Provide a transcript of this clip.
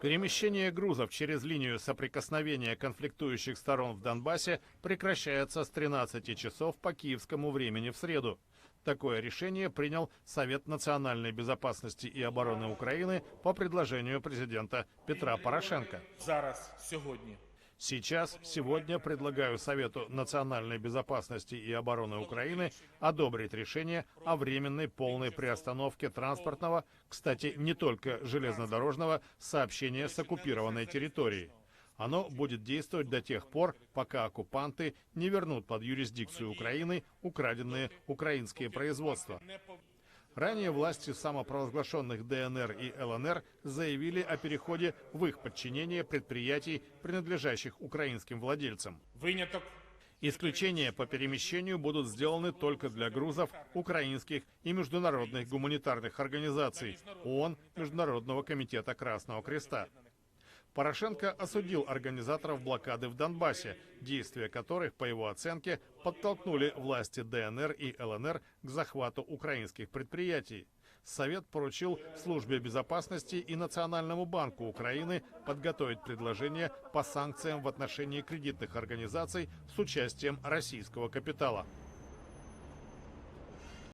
Перемещение грузов через линию соприкосновения конфликтующих сторон в Донбассе прекращается с 13 часов по киевскому времени в среду. Такое решение принял Совет национальной безопасности и обороны Украины по предложению президента Петра Порошенко. Сегодня предлагаю Совету национальной безопасности и обороны Украины одобрить решение о временной полной приостановке транспортного, кстати, не только железнодорожного, сообщения с оккупированной территорией. Оно будет действовать до тех пор, пока оккупанты не вернут под юрисдикцию Украины украденные украинские производства. Ранее власти самопровозглашенных ДНР и ЛНР заявили о переходе в их подчинение предприятий, принадлежащих украинским владельцам. Исключения по перемещению будут сделаны только для грузов украинских и международных гуманитарных организаций ООН, Международного комитета Красного Креста. Порошенко осудил организаторов блокады в Донбассе, действия которых, по его оценке, подтолкнули власти ДНР и ЛНР к захвату украинских предприятий. Совет поручил Службе безопасности и Национальному банку Украины подготовить предложение по санкциям в отношении кредитных организаций с участием российского капитала.